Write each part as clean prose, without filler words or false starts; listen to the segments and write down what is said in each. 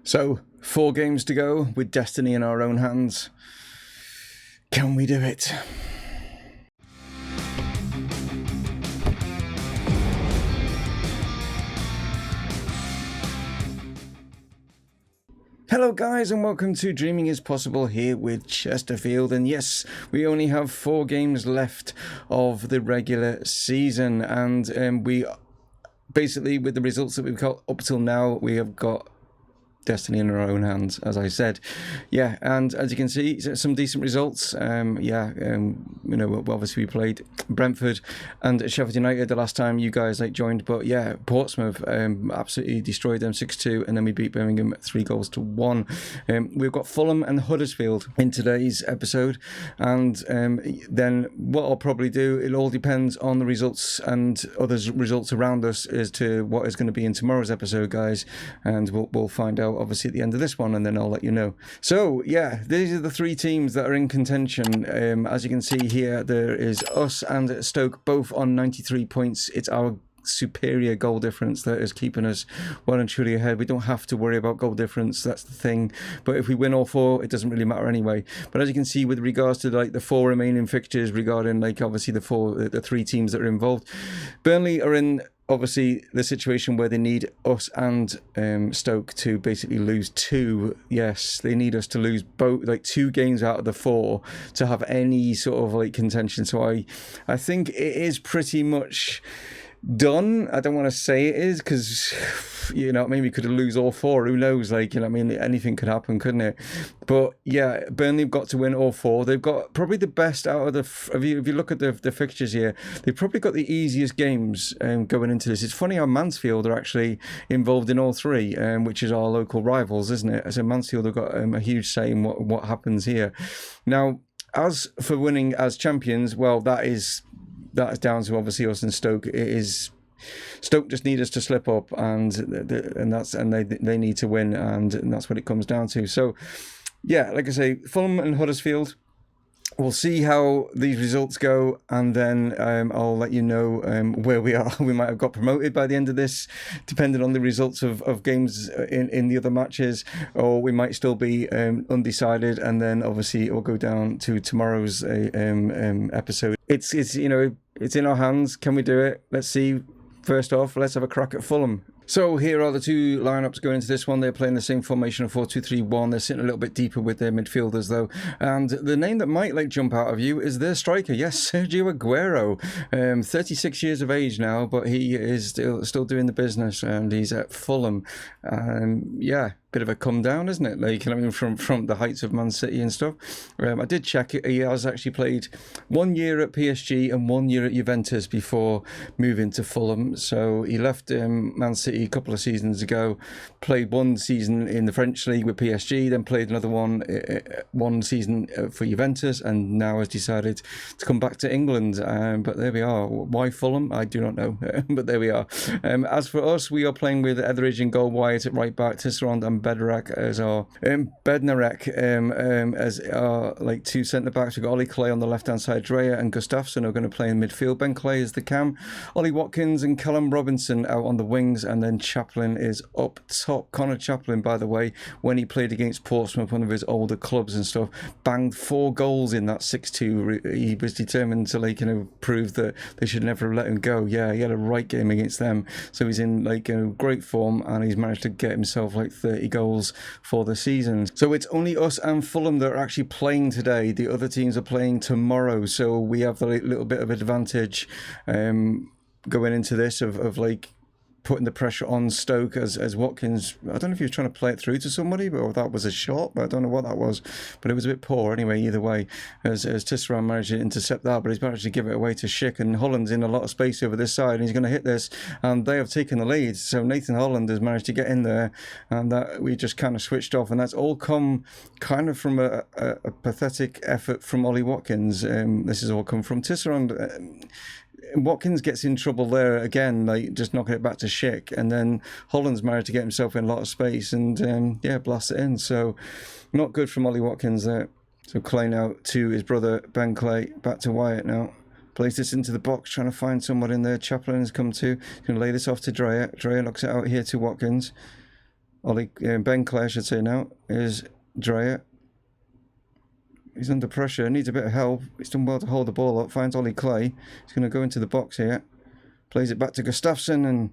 So, 4 games to go with destiny in our own hands. Can we do it? Hello guys and welcome to Dreaming is Possible here with Chesterfield, and yes, we only have 4 games left of the regular season, and we basically, with the results that we've got up till now, we have got destiny in our own hands, as I said. Yeah, and as you can see, some decent results. Obviously we played Brentford and Sheffield United the last time you guys joined, but yeah, Portsmouth absolutely destroyed them 6-2, and then we beat Birmingham 3-1. We've got Fulham and Huddersfield in today's episode, and then what I'll probably do, it all depends on the results and other results around us as to what is going to be in tomorrow's episode, guys, and we'll find out obviously at the end of this one, and then I'll let you know. So yeah, these are the 3 teams that are in contention. As you can see here, there is us and Stoke both on 93 points. It's our superior goal difference that is keeping us well and truly ahead. We don't have to worry about goal difference, that's the thing, but if we win all 4, it doesn't really matter anyway. But as you can see, with regards to the 4 remaining fixtures, regarding obviously the 3 teams that are involved, Burnley are in obviously the situation where they need us and Stoke to basically lose 2. Yes, they need us to lose both 2 games out of the 4 to have any sort of contention. So I think it is pretty much done. I don't want to say it is, because maybe we could lose all 4, who knows, anything could happen, couldn't it? But yeah, Burnley have got to win all 4. They've got probably the best out of the if you look at the fixtures here, they've probably got the easiest games going into this. It's funny how Mansfield are actually involved in all 3, which is our local rivals, isn't it? So Mansfield have got a huge say in what happens here. Now, as for winning as champions, well, that is down to obviously us and Stoke. It is Stoke just need us to slip up, and they need to win, and that's what it comes down to. So yeah, like I say, Fulham and Huddersfield, we'll see how these results go, and then I'll let you know where we are. We might have got promoted by the end of this, depending on the results of games in the other matches, or we might still be undecided, and then obviously it will go down to tomorrow's episode. It's in our hands. Can we do it? Let's see. First off, let's have a crack at Fulham. So here are the 2 lineups going into this one. They're playing the same formation of 4-2-3-1. They're sitting a little bit deeper with their midfielders though. And the name that might jump out of you is their striker. Yes, Sergio Aguero. 36 years of age now, but he is still doing the business, and he's at Fulham. Yeah, bit of a come down, isn't it? From the heights of Man City and stuff. I did check it. He has actually played 1 year at PSG and 1 year at Juventus before moving to Fulham. So he left Man City a couple of seasons ago, played 1 season in the French league with PSG, then played another one season for Juventus, and now has decided to come back to England. But there we are. Why Fulham? I do not know. But there we are. As for us, we are playing with Etheridge in goal, Wyatt at right back, Tisserand and Bednarek as our as our 2 centre backs. We've got Ollie Clay on the left hand side, Dreyer and Gustafsson are going to play in midfield. Ben Clay is the cam, Ollie Watkins and Callum Robinson out on the wings, and then Chaplin is up top. Connor Chaplin, by the way, when he played against Portsmouth, one of his older clubs and stuff, banged 4 goals in that 6-2. He was determined to prove that they should never have let him go. Yeah, he had a right game against them, so he's in great form, and he's managed to get himself 30 goals for the season. So it's only us and Fulham that are actually playing today. The other teams are playing tomorrow, so we have the little bit of advantage going into this of putting the pressure on Stoke as Watkins. I don't know if he was trying to play it through to somebody, or that was a shot, but I don't know what that was. But it was a bit poor anyway, either way, as Tisserand managed to intercept that, but he's managed to give it away to Schick, and Holland's in a lot of space over this side, and he's going to hit this, and they have taken the lead. So Nathan Holland has managed to get in there, and that we just kind of switched off, and that's all come kind of from a pathetic effort from Ollie Watkins. This has all come from Tisserand. Watkins gets in trouble there again, just knocking it back to Schick, and then Holland's managed to get himself in a lot of space and blast it in. So not good from Ollie Watkins there. So Clay now to his brother Ben Clay, back to Wyatt now. Plays this into the box, trying to find someone in there. Chaplin has come to. He's going to lay this off to Dreyer. Dreyer knocks it out here to Watkins. Ben Clare, I should say now, is Dreyer. He's under pressure, needs a bit of help. He's done well to hold the ball up, finds Ollie Clay. He's going to go into the box here. Plays it back to Gustafsson and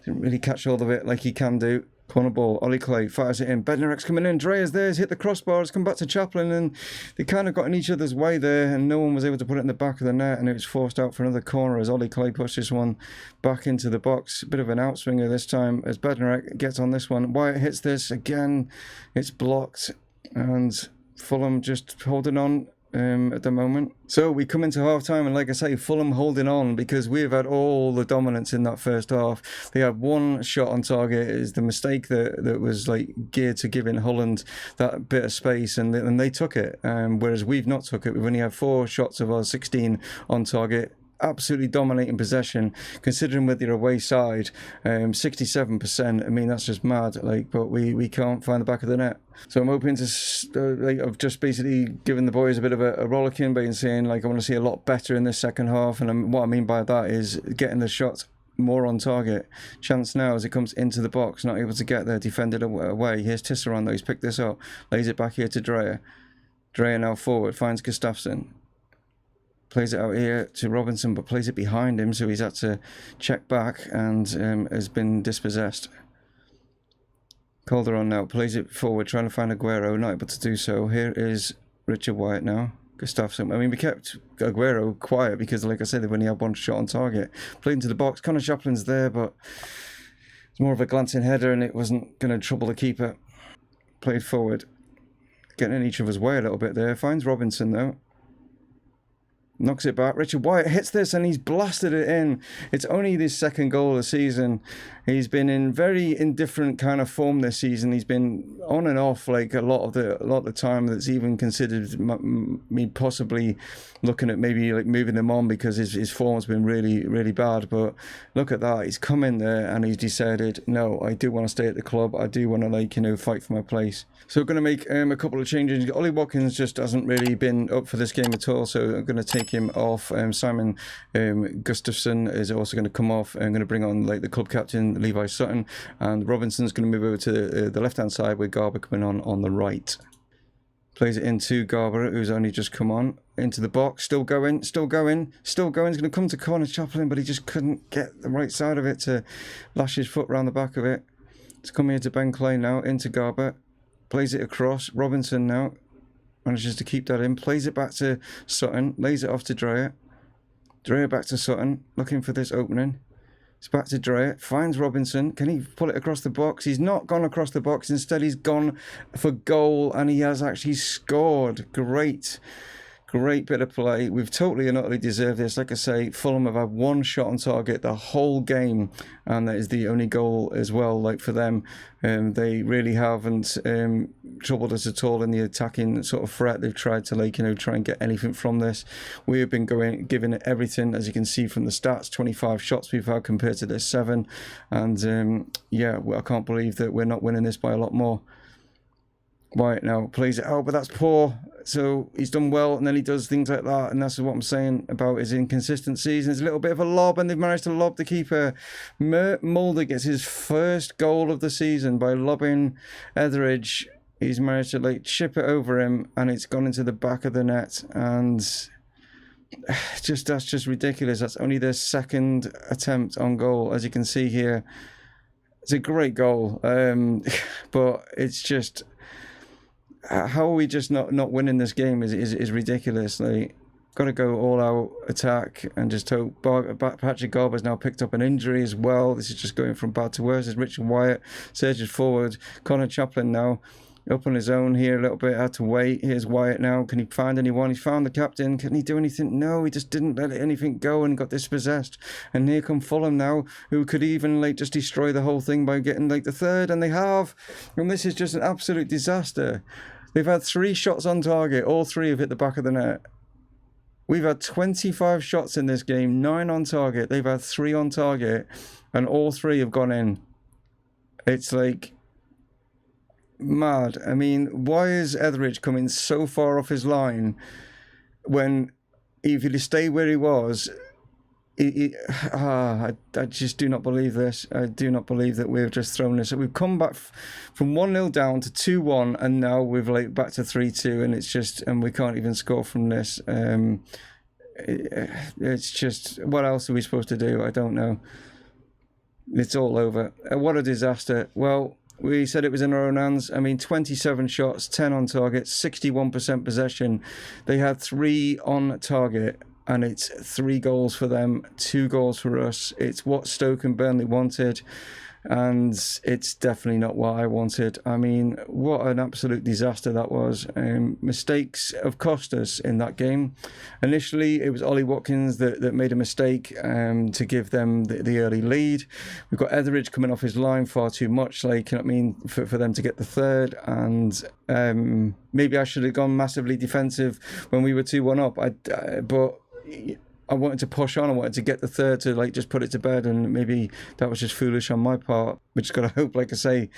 didn't really catch all of it like he can do. Corner ball, Ollie Clay fires it in. Bednarek's coming in, Dreyer's there, he's hit the crossbar, it's come back to Chaplin, and they kind of got in each other's way there, and no one was able to put it in the back of the net, and it was forced out for another corner as Ollie Clay pushes one back into the box. A bit of an outswinger this time as Bednarek gets on this one. Wyatt hits this again, it's blocked, and Fulham just holding on at the moment. So we come into half time, and like I say, Fulham holding on because we've had all the dominance in that first half. They had one shot on target. Is the mistake that was like geared to giving Holland that bit of space, and they took it, whereas we've not took it. We've only had 4 shots of our 16 on target. Absolutely dominating possession, considering with your away side, 67%. I mean, that's just mad. Like, but we can't find the back of the net. So I'm hoping to I've just basically given the boys a bit of a rollicking by saying like I want to see a lot better in this second half, and what I mean by that is getting the shots more on target. Chance now as it comes into the box, not able to get there, defended away. Here's Tisserand though, he's picked this up, lays it back here to Dreyer. Dreyer now forward, finds Gustafsson. Plays it out here to Robinson, but plays it behind him, so he's had to check back and has been dispossessed. Calderon now plays it forward, trying to find Aguero, not able to do so. Here is Richard Wyatt now. Gustafsson. I mean, we kept Aguero quiet because, like I said, they've only had 1 shot on target. Played into the box. Connor Chaplin's there, but it's more of a glancing header, and it wasn't going to trouble the keeper. Played forward. Getting in each other's way a little bit there. Finds Robinson, though. Knocks it back. Richard Wyatt hits this and he's blasted it in. It's only his 2nd goal of the season. He's been in very indifferent kind of form this season. He's been on and off like a lot of the time. That's even considered me possibly looking at maybe like moving him on because his form's been really, really bad. But look at that. He's come in there and he's decided, no, I do want to stay at the club. I do want to fight for my place. So we're going to make a couple of changes. Ollie Watkins just hasn't really been up for this game at all, so I'm going to take him off. Simon Gustafsson is also going to come off. I'm going to bring on like the club captain Levi Sutton, and Robinson's going to move over to the left hand side with Garber coming on the right. Plays it into Garber, who's only just come on into the box. Still going. He's going to come to Connor Chaplin, but he just couldn't get the right side of it to lash his foot around the back of it. It's coming here to Ben Clay now, into Garber. Plays it across. Robinson now manages to keep that in. Plays it back to Sutton. Lays it off to Dreyer. Dreyer back to Sutton. Looking for this opening. It's back to Dreyer. Finds Robinson. Can he pull it across the box? He's not gone across the box. Instead, he's gone for goal. And he has actually scored. Great bit of play. We've totally and utterly deserved this. Like I say, Fulham have had 1 shot on target the whole game, and that is the only goal as well. Like for them, they really haven't troubled us at all in the attacking sort of threat. They've tried to try and get anything from this. We have been giving it everything, as you can see from the stats. 25 shots we've had compared to their 7, and I can't believe that we're not winning this by a lot more. Wyatt now plays it out, but that's poor. So he's done well, and then he does things like that, and that's what I'm saying about his inconsistencies. And there's a little bit of a lob, and they've managed to lob the keeper. Mulder gets his 1st goal of the season by lobbing Etheridge. He's managed to chip it over him, and it's gone into the back of the net. And that's just ridiculous. That's only their 2nd attempt on goal, as you can see here. It's a great goal, but it's just. How are we just not winning this game is ridiculous. Got to go all out attack and just hope. Patrick Garber's now picked up an injury as well. This is just going from bad to worse. There's Richard Wyatt surges forward. Connor Chaplin now up on his own here a little bit. Had to wait. Here's Wyatt now. Can he find anyone? He's found the captain. Can he do anything? No, he just didn't let anything go and got dispossessed. And here come Fulham now, who could even just destroy the whole thing by getting the 3rd, and they have. And this is just an absolute disaster. They've had 3 shots on target. All 3 have hit the back of the net. We've had 25 shots in this game, 9 on target. They've had 3 on target, and all 3 have gone in. It's mad. I mean, why is Etheridge coming so far off his line when if he'd stayed where he was, I just do not believe this. I do not believe that we've just thrown this. We've come back from 1-0 down to 2-1, and now we've like back to 3-2, and it's just, and we can't even score from this. It's just, what else are we supposed to do? I don't know. It's all over. What a disaster. Well, we said it was in our own hands. I mean, 27 shots, 10 on target, 61% possession. They had 3 on target, and it's 3 goals for them, 2 goals for us. It's what Stoke and Burnley wanted, and it's definitely not what I wanted. I mean, what an absolute disaster that was. Mistakes have cost us in that game. Initially, it was Ollie Watkins that made a mistake to give them the early lead. We've got Etheridge coming off his line far too much, like, you know what I mean, for them to get the third. And maybe I should have gone massively defensive when we were 2-1 up. But I wanted to push on. I wanted to get the third to like just put it to bed, and maybe that was just foolish on my part. We just got to hope, like I say,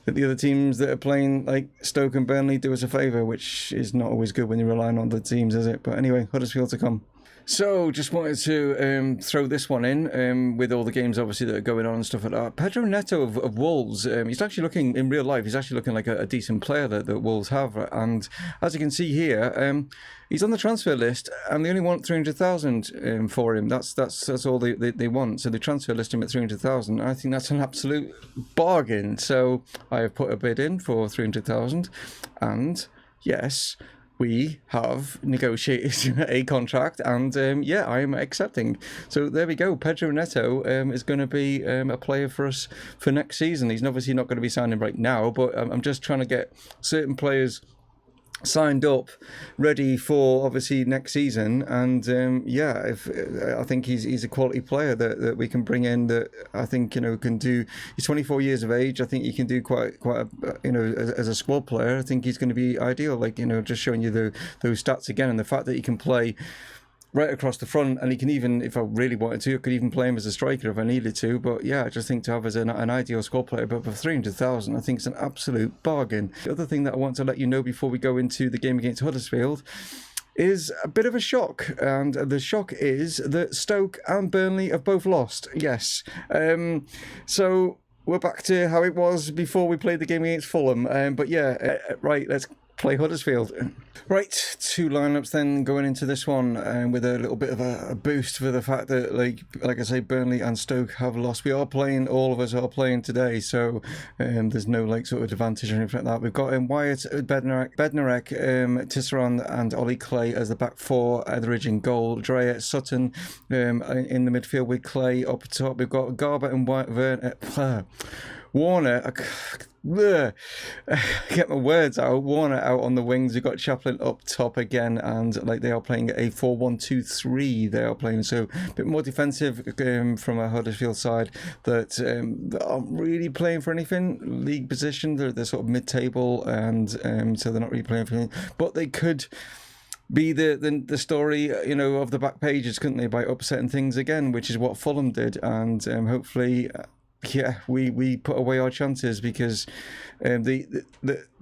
that the other teams that are playing like Stoke and Burnley do us a favour, which is not always good when you're relying on the teams, is it? But anyway, Huddersfield to come. So, just wanted to throw this one in with all the games, obviously, that are going on and stuff like that. Pedro Neto of Wolves, he's actually looking, in real life, he's actually looking like a decent player that Wolves have. And as you can see here, he's on the transfer list, and they only want 300,000 for him. That's all they want. So they transfer list him at 300,000. I think that's an absolute bargain. So I have put a bid in for 300,000, and yes, we have negotiated a contract, and I am accepting. So there we go. Pedro Neto is going to be a player for us for next season. He's obviously not going to be signing right now, but I'm just trying to get certain players signed up, ready for obviously next season. And I think he's a quality player that we can bring in, that I think can do. He's 24 years of age. I think he can do quite as a squad player. I think he's going to be ideal. Like just showing you those stats again, and the fact that he can play right across the front, and he can even, if I really wanted to, I could even play him as a striker if I needed to. But yeah, I just think to have as an ideal squad player, but for 300,000, I think it's an absolute bargain. The other thing that I want to let you know before we go into the game against Huddersfield is a bit of a shock, and the shock is that Stoke and Burnley have both lost. Yes. So we're back to how it was before we played the game against Fulham. Right, let's play Huddersfield. Right, 2 lineups then going into this one, with a little bit of a boost for the fact that, like I say, Burnley and Stoke have lost. We are playing, all of us are playing today, so there's no sort of advantage or anything like that. We've got Wyatt, Bednarek, Tisserand and Ollie Clay as the back 4, Etheridge in goal, Dreyer, Sutton in the midfield with Clay up top. We've got Garber and Warner. Get my words out. Warner out on the wings. We've got Chaplin up top again, and they are playing a 4-1-2-3. They are playing, so a bit more defensive from a Huddersfield side that aren't really playing for anything league position. They're sort of mid-table, and so they're not really playing for anything. But they could be the story, of the back pages, couldn't they, by upsetting things again, which is what Fulham did, and hopefully. Yeah, we put away our chances, because the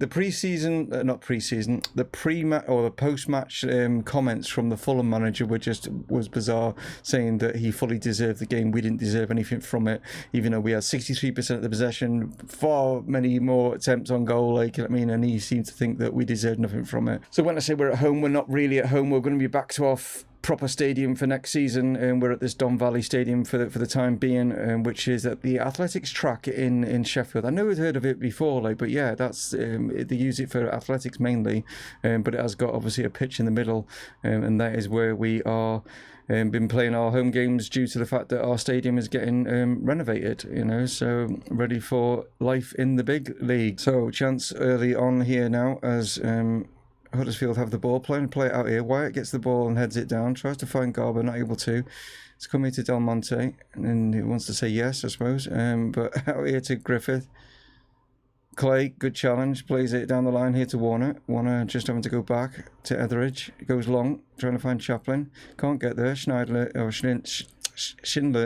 pre-season, the pre-match or the post-match comments from the Fulham manager was bizarre, saying that he fully deserved the game. We didn't deserve anything from it, even though we had 63% of the possession, far many more attempts on goal, and he seemed to think that we deserved nothing from it. So when I say we're at home, we're not really at home. We're going to be back to our proper stadium for next season, and we're at this Don Valley Stadium for the time being, which is at the Athletics track in Sheffield. I know I'd heard of it before, but yeah, that's they use it for athletics mainly, but it has got obviously a pitch in the middle, and that is where we are been playing our home games, due to the fact that our stadium is getting renovated, so ready for life in the big league. So chance early on here now as Huddersfield have the ball, play it out here. Wyatt gets the ball and heads it down, tries to find Garber, not able to. It's coming to Del Monte, and he wants to say yes, I suppose. But out here to Griffith. Clay, good challenge, plays it down the line here to Warner. Warner just having to go back to Etheridge. It goes long, trying to find Chaplin. Can't get there. Schindler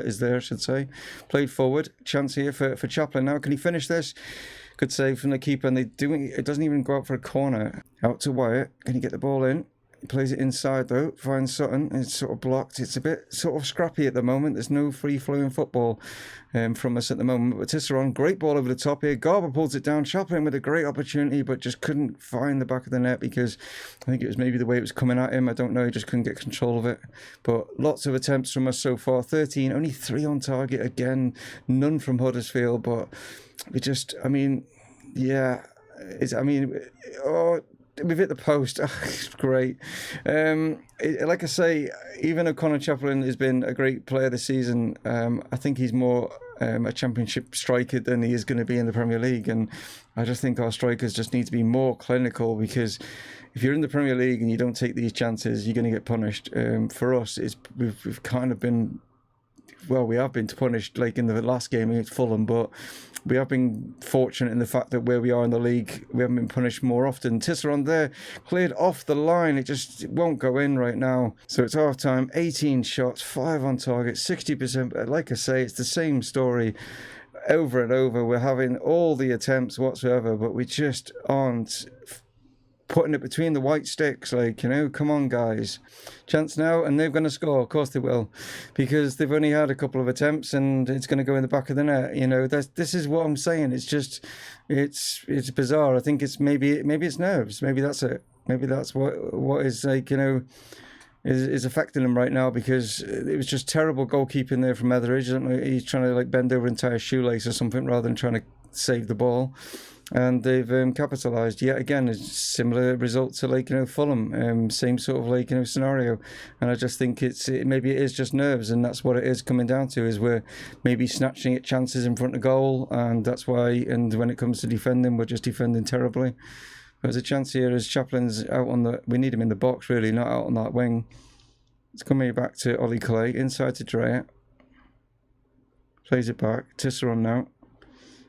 is there, I should say. Played forward. Chance here for Chaplin now. Can he finish this? Good save from the keeper, and it doesn't even go out for a corner. Out to Wyatt. Can he get the ball in? Plays it inside though, finds Sutton, it's sort of blocked. It's a bit sort of scrappy at the moment. There's no free-flowing football from us at the moment. But Tisserand, great ball over the top here. Garber pulls it down. Chaplin with a great opportunity, but just couldn't find the back of the net because I think it was maybe the way it was coming at him. I don't know, he just couldn't get control of it. But lots of attempts from us so far. 13, only 3 on target again. None from Huddersfield, but we just, I mean, yeah, we've hit the post. It's great. Like I say, even O'Connor Chaplin has been a great player this season. I think he's more a championship striker than he is going to be in the Premier League. And I just think our strikers just need to be more clinical, because if you're in the Premier League and you don't take these chances, you're going to get punished. For us, we've kind of been... Well, we have been punished, like in the last game against Fulham, but we have been fortunate in the fact that where we are in the league, we haven't been punished more often. Tisserand there, cleared off the line. It won't go in right now. So it's half time, 18 shots, 5 on target, 60%. Like I say, it's the same story over and over. We're having all the attempts whatsoever, but we just aren't putting it between the white sticks, like, come on guys, chance now, and they're going to score. Of course they will, because they've only had a couple of attempts and it's going to go in the back of the net. This is what I'm saying. It's just, it's bizarre. I think it's maybe it's nerves. Maybe that's it. Maybe that's what is, like, is affecting him right now, because it was just terrible goalkeeping there from Etheridge. He's trying to like bend over an entire shoelace or something rather than trying to save the ball. And they've capitalised yet again. A similar result to Fulham, same sort of scenario. And I just think maybe it is just nerves, and that's what it is coming down to. Is we're maybe snatching at chances in front of goal, and that's why. And when it comes to defending, we're just defending terribly. There's a chance here as Chaplin's out on the. We need him in the box really, not out on that wing. It's coming back to Ollie Clay, inside to Dreyer. Plays it back. Tisserand now.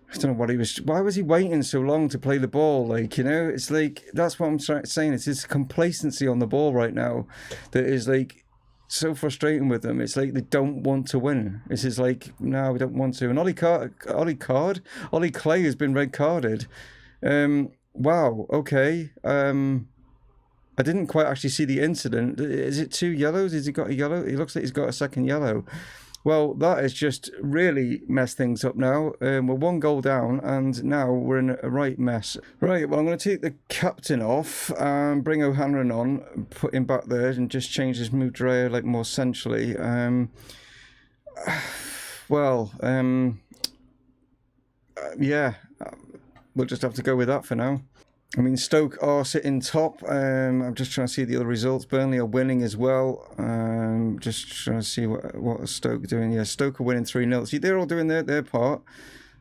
I don't know what he was... Why was he waiting so long to play the ball? It's like... That's what I'm saying. It's this complacency on the ball right now that is, so frustrating with them. It's like they don't want to win. It's just like, no, we don't want to. And Ollie Clay has been red carded. Wow, okay. I didn't quite actually see the incident. Is it 2 yellows? Has he got a yellow? It looks like he's got a second yellow. Well, that has just really messed things up now. We're 1 goal down, and now we're in a right mess. Right, well, I'm going to take the captain off and bring O'Hanlon on, put him back there, and just change his move Dreyer more centrally. Yeah, we'll just have to go with that for now. I mean, Stoke are sitting top. I'm just trying to see the other results. Burnley are winning as well. Just trying to see what Stoke are doing. Yeah, Stoke are winning 3-0. See, they're all doing their part.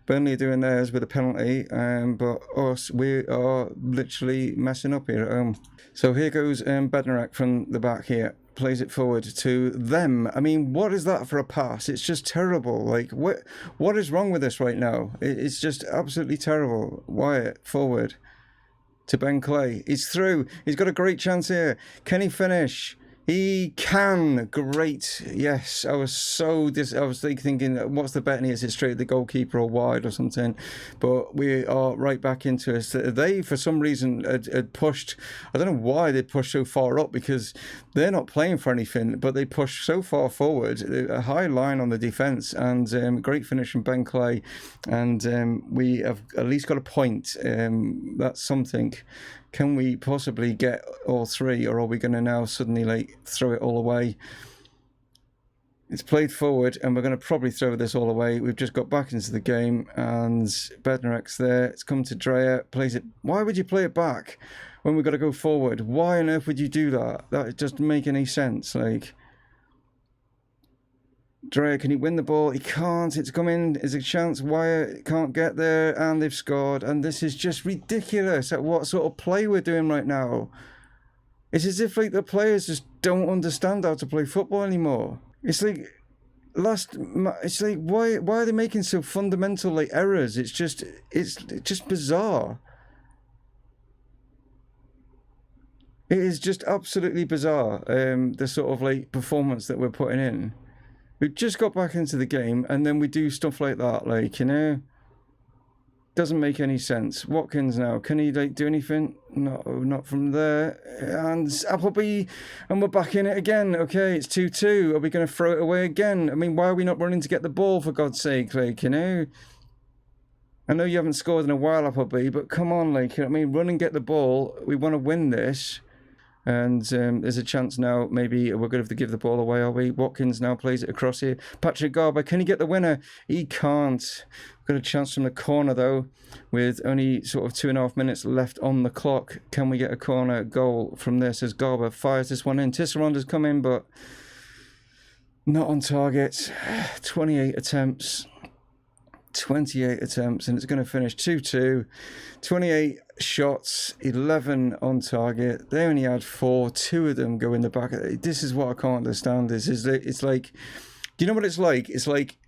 Burnley are doing theirs with a penalty. But us, we are literally messing up here at home. So here goes Bednarek from the back here. Plays it forward to them. I mean, what is that for a pass? It's just terrible. What is wrong with this right now? It's just absolutely terrible. Wyatt, forward. To Ben Clay. He's through. He's got a great chance here. Can he finish? He can. Great. Yes. I was thinking, what's the bet? And is it straight at the goalkeeper or wide or something? But we are right back into it. They, for some reason, had pushed. I don't know why they pushed so far up, because they're not playing for anything, but they pushed so far forward. A high line on the defence, and great finish from Ben Clay. And we have at least got a point. That's something. Can we possibly get all 3, or are we going to now suddenly throw it all away? It's played forward, and we're going to probably throw this all away. We've just got back into the game, and Bednarek's there. It's come to Dreyer, plays it. Why would you play it back when we've got to go forward? Why on earth would you do that? That doesn't make any sense. Dreyer, can he win the ball? He can't. It's come in. There's a chance. Wyatt can't get there, and they've scored. And this is just ridiculous at what sort of play we're doing right now. It's as if the players just don't understand how to play football anymore. It's why are they making so fundamental errors? It's just bizarre. It is just absolutely bizarre. The sort of performance that we're putting in. We've just got back into the game, and then we do stuff like that, Doesn't make any sense. Watkins now, can he like do anything? No, not from there. And Appleby, and we're back in it again. Okay, it's 2-2. Are we going to throw it away again? I mean, why are we not running to get the ball, for God's sake? Like, you know, I know you haven't scored in a while, Appleby, but come on, like, I mean, run and get the ball. We want to win this. And there's a chance now, maybe we're going to have to give the ball away, are we? Watkins now plays it across here. Patrick Garber, can he get the winner? He can't. Got a chance from the corner, though, with only sort of 2.5 minutes left on the clock. Can we get a corner goal from this as Garber fires this one in? Tisserander's come in, but not on target. 28 attempts. 28 attempts, and it's going to finish 2-2. 28 shots, 11 on target. They only had 4, 2 of them go in the back. This is what I can't understand. It's like, do you know what it's like? It's like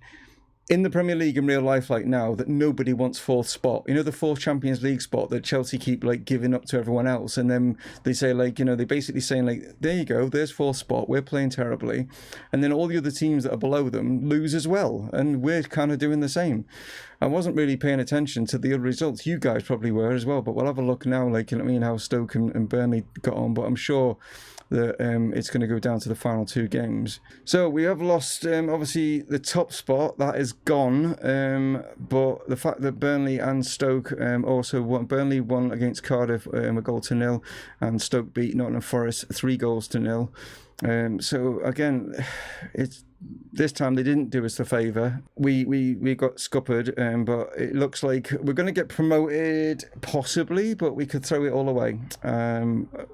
in the Premier League in real life, like now, that nobody wants fourth spot. You know, the fourth Champions League spot that Chelsea keep like giving up to everyone else, and then they say like, you know, they basically saying like, there you go, there's fourth spot, we're playing terribly, and then all the other teams that are below them lose as well, and we're kind of doing the same. I wasn't really paying attention to the other results. You guys probably were as well, but we'll have a look now, like, you know what I mean, how Stoke and Burnley got on, but I'm sure that it's going to go down to the final 2 games. So we have lost, obviously, the top spot. That is gone. But the fact that Burnley and Stoke also won. Burnley won against Cardiff a 1-0, and Stoke beat Nottingham Forest 3-0. So again, it's this time they didn't do us the favour. We got scuppered, but it looks like we're going to get promoted possibly, but we could throw it all away.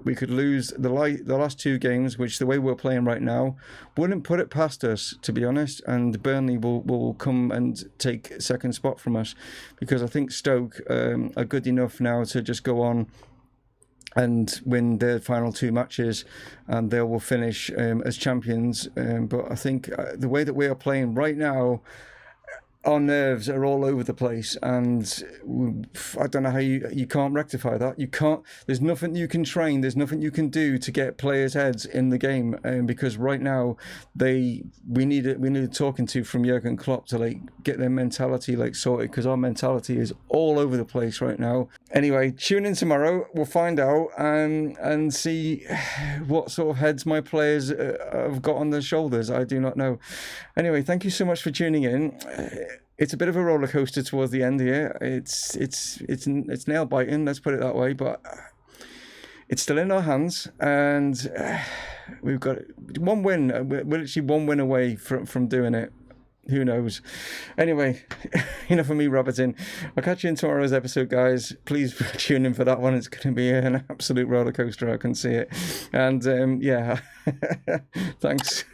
We could lose the last 2 games, which the way we're playing right now wouldn't put it past us, to be honest, and Burnley will come and take second spot from us, because I think Stoke are good enough now to just go on and win their final 2 matches, and they will finish as champions. But I think the way that we are playing right now, our nerves are all over the place, and I don't know how you can't rectify that. You can't. There's nothing you can train. There's nothing you can do to get players' heads in the game, because right now we need talking to from Jurgen Klopp to like get their mentality like sorted, because our mentality is all over the place right now. Anyway, tune in tomorrow. We'll find out and see what sort of heads my players have got on their shoulders. I do not know. Anyway, thank you so much for tuning in. It's a bit of a roller coaster towards the end here. It's nail biting, let's put it that way, but it's still in our hands, and we've got 1 win. We're literally 1 win away from doing it. Who knows? Anyway, enough of me rabbiting. I'll catch you in tomorrow's episode, guys. Please tune in for that one. It's going to be an absolute roller coaster. I can see it. And yeah, thanks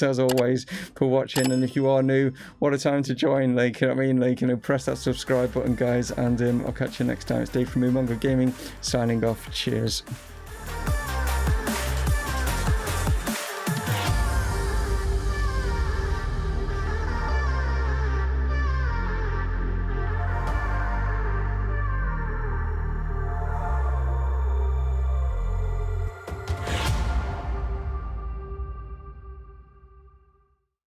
as always for watching. And if you are new, what a time to join. Like, you know what I mean? Like, you know, press that subscribe button, guys. And I'll catch you next time. It's Dave from Mumongu Gaming signing off. Cheers.